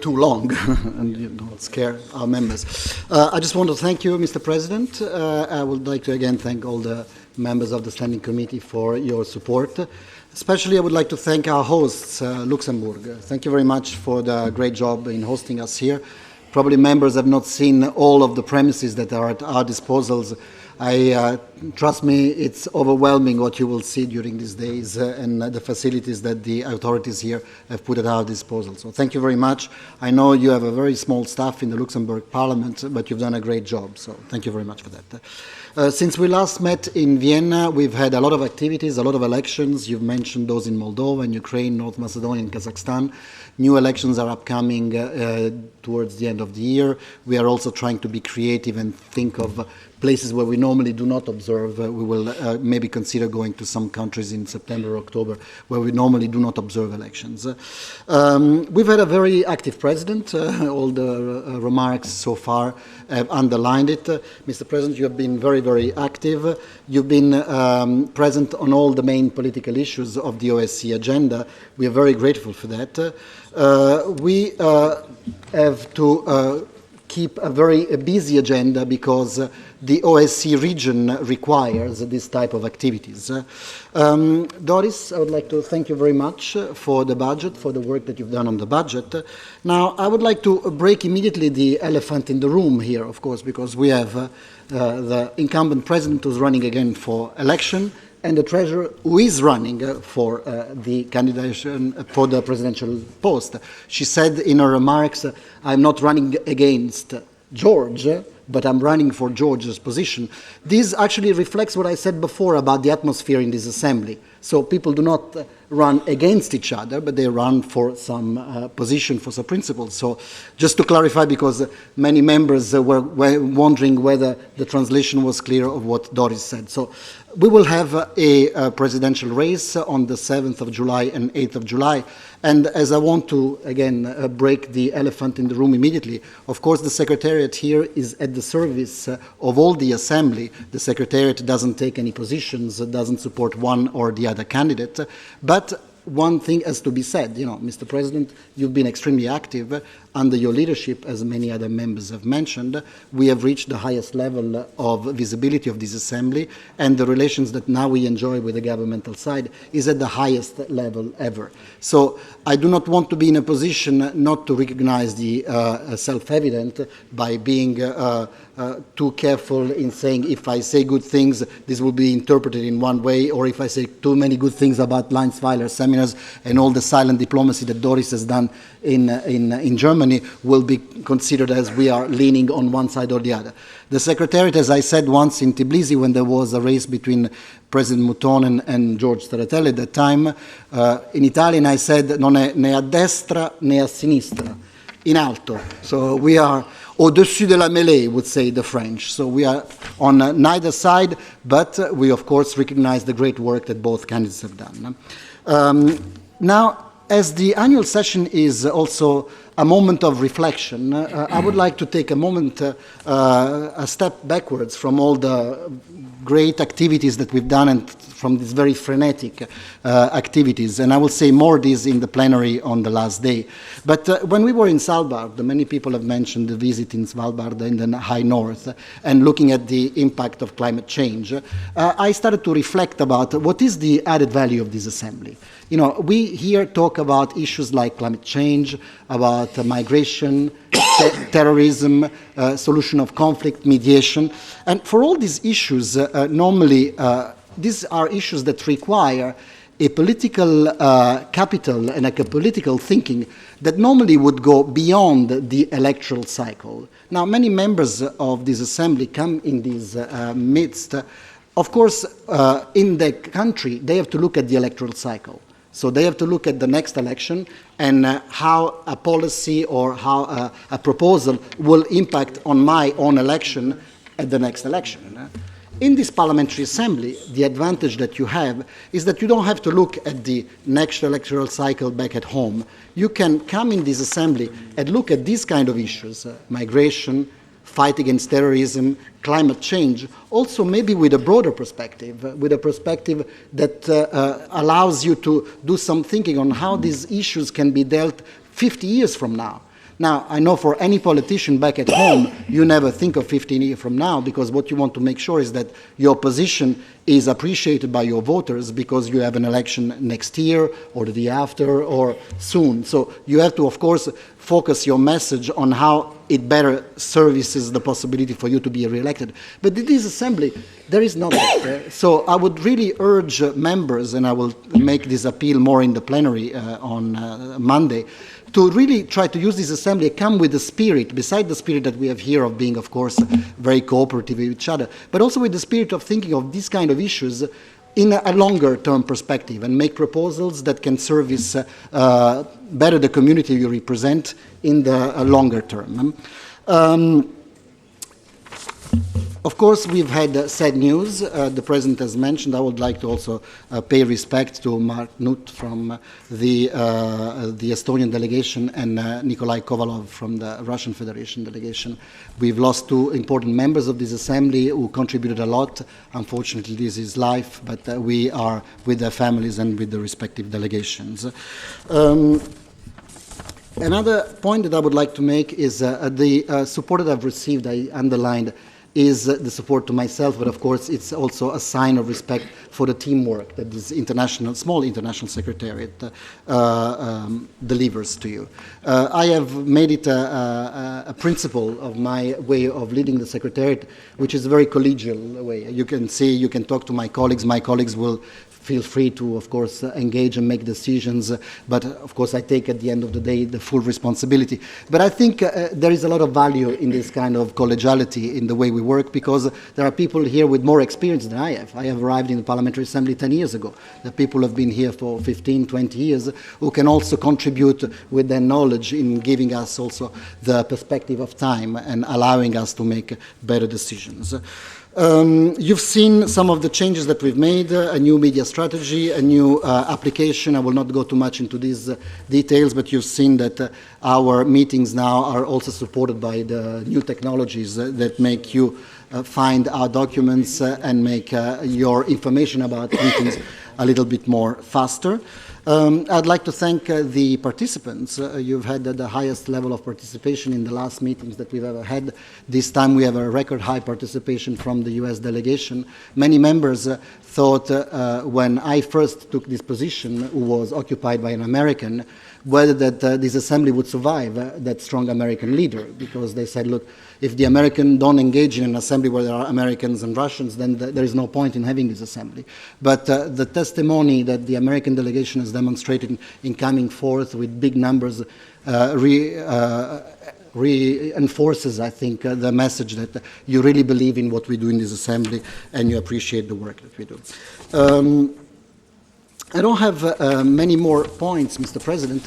too long and don't scare our members. I just want to thank you, Mr. President. I would like to again thank all the members of the Standing Committee for your support. Especially I would like to thank our hosts, Luxembourg. Thank you very much for the great job in hosting us here. Probably members have not seen all of the premises that are at our disposals. Trust me, it's overwhelming what you will see during these days and the facilities that the authorities here have put at our disposal. So thank you very much. I know you have a very small staff in the Luxembourg Parliament, but you've done a great job. So thank you very much for that. Since we last met in Vienna, we've had a lot of activities, a lot of elections. You've mentioned those in Moldova, in Ukraine, North Macedonia, and Kazakhstan. New elections are upcoming towards the end of the year. We are also trying to be creative and think of places where we normally do not observe. We will maybe consider going to some countries in September or October where we normally do not observe elections. We've had a very active president. All the remarks so far have underlined it. Mr. President, you have been very, very active. You've been present on all the main political issues of the OSCE agenda. We are very grateful for that. We have to keep a very busy agenda because the OSCE region requires this type of activities. Doris, I would like to thank you very much for the budget, for the work that you've done on the budget. Now, I would like to break immediately the elephant in the room here, of course, because we have the incumbent president who's running again for election, and the treasurer who is running for the candidation for the presidential post. She said in her remarks, I'm not running against George, but I'm running for George's position. This actually reflects what I said before about the atmosphere in this assembly. So people do not run against each other, but they run for some position, for some principles. So just to clarify, because many members were wondering whether the translation was clear of what Doris said. So we will have a presidential race on the 7th of July and 8th of July. And as I want to, again, break the elephant in the room immediately, of course, the Secretariat here is at the service of all the Assembly. The Secretariat doesn't take any positions, doesn't support one or the other candidate. But one thing has to be said, Mr. President, you've been extremely active. Under your leadership, as many other members have mentioned, we have reached the highest level of visibility of this assembly, and the relations that now we enjoy with the governmental side is at the highest level ever. So I do not want to be in a position not to recognize the self-evident by being too careful in saying if I say good things, this will be interpreted in one way, or if I say too many good things about Leinsweiler seminars and all the silent diplomacy that Doris has done in Germany will be considered as we are leaning on one side or the other. The Secretariat, as I said once in Tbilisi when there was a race between President Mouton and George Staratelli at that time, in Italian I said non è né a destra né a sinistra, in alto. So we are au-dessus de la mêlée, would say the French. So we are on neither side, but we of course recognize the great work that both candidates have done. Now, as the annual session is also a moment of reflection, I would like to take a moment, a step backwards from all the great activities that we've done and from these very frenetic activities. And I will say more of this in the plenary on the last day. But when we were in Svalbard, many people have mentioned the visit in Svalbard in the high north and looking at the impact of climate change, I started to reflect about what is the added value of this assembly. We here talk about issues like climate change, about migration, terrorism, solution of conflict, mediation. And for all these issues, normally, these are issues that require a political capital and a political thinking that normally would go beyond the electoral cycle. Now, many members of this assembly come in this midst. Of course, in the country, they have to look at the electoral cycle. So they have to look at the next election and how a policy or how a proposal will impact on my own election at the next election. In this parliamentary assembly, the advantage that you have is that you don't have to look at the next electoral cycle back at home. You can come in this assembly and look at these kind of issues, migration, fight against terrorism, climate change, also maybe with a broader perspective, with a perspective that allows you to do some thinking on how these issues can be dealt 50 years from now. Now, I know for any politician back at home, you never think of 15 years from now, because what you want to make sure is that your position is appreciated by your voters, because you have an election next year or the year after or soon. So you have to, of course, focus your message on how it better services the possibility for you to be re-elected. But in this assembly, there is not that. So I would really urge members, and I will make this appeal more in the plenary on Monday, to really try to use this assembly and come with the spirit, beside the spirit that we have here of being, of course, very cooperative with each other, but also with the spirit of thinking of these kind of issues in a longer-term perspective, and make proposals that can service better the community you represent in the longer term. Of course, we've had sad news. The President has mentioned. I would like to also pay respect to Mark Nutt from the Estonian delegation and Nikolai Kovalov from the Russian Federation delegation. We've lost two important members of this assembly who contributed a lot. Unfortunately, this is life, but we are with their families and with the respective delegations. Another point that I would like to make is the support that I've received, I underlined, is the support to myself, but of course it's also a sign of respect for the teamwork that this small international secretariat delivers to you. I have made it a principle of my way of leading the secretariat, which is a very collegial way. You can see, you can talk to my colleagues will feel free to, of course, engage and make decisions, but of course I take at the end of the day the full responsibility. But I think there is a lot of value in this kind of collegiality in the way we work, because there are people here with more experience than I have. I have arrived in the Parliamentary Assembly 10 years ago. The people have been here for 15, 20 years, who can also contribute with their knowledge in giving us also the perspective of time and allowing us to make better decisions. You've seen some of the changes that we've made, a new media strategy, a new application. I will not go too much into these details, but you've seen that our meetings now are also supported by the new technologies that make you find our documents and make your information about meetings a little bit more faster. I'd like to thank the participants. You've had the highest level of participation in the last meetings that we've ever had. This time we have a record high participation from the US delegation. Many members thought when I first took this position, who was occupied by an American, whether that this assembly would survive that strong American leader, because they said, look, if the Americans don't engage in an assembly where there are Americans and Russians, then there is no point in having this assembly. But the testimony that the American delegation has demonstrated in coming forth with big numbers reinforces, I think, the message that you really believe in what we do in this assembly and you appreciate the work that we do. I don't have many more points, Mr. President,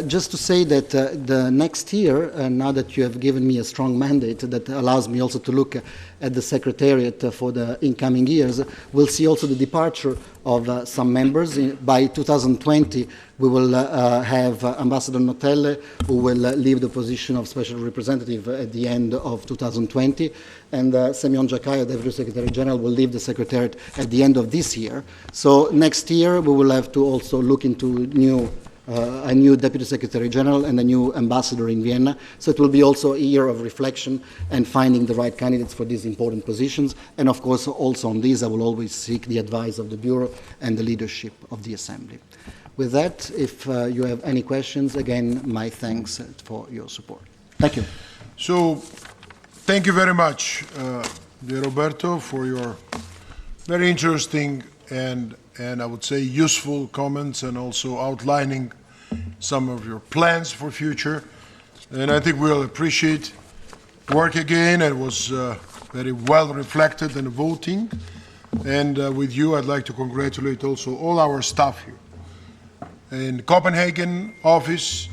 just to say that the next year, now that you have given me a strong mandate that allows me also to look at the Secretariat for the incoming years, we'll see also the departure of some members. By 2020, we will have Ambassador Montella, who will leave the position of Special Representative at the end of 2020, and Semyon Jakaya, Deputy Secretary General, will leave the Secretariat at the end of this year. So next year, we will have to also look into a new Deputy Secretary General and a new ambassador in Vienna. So it will be also a year of reflection and finding the right candidates for these important positions. And of course, also on these, I will always seek the advice of the Bureau and the leadership of the Assembly. With that, if you have any questions, again, my thanks for your support. Thank you. So, thank you very much, dear Roberto, for your very interesting and I would say useful comments, and also outlining some of your plans for future. And I think we'll appreciate work again. It was very well reflected in the voting. And with you, I'd like to congratulate also all our staff here. In Copenhagen office,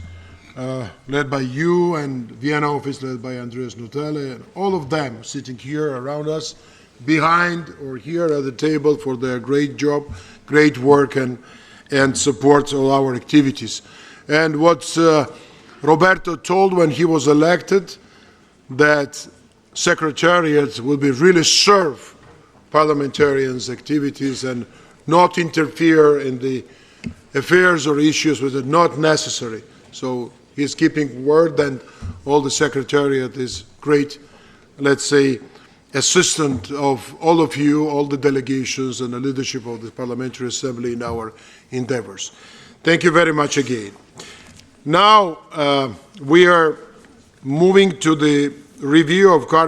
led by you, and Vienna office led by Andreas Nutelle, and all of them sitting here around us, behind or here at the table, for their great job, great work, and support all our activities. And what Roberto told when he was elected, that Secretariat will be really serve parliamentarians' activities and not interfere in the affairs or issues which are not necessary. So he's keeping word, and all the Secretariat is great, let's say, assistant of all of you, all the delegations and the leadership of the Parliamentary Assembly in our endeavors. Thank you very much again. Now, we are moving to the review of current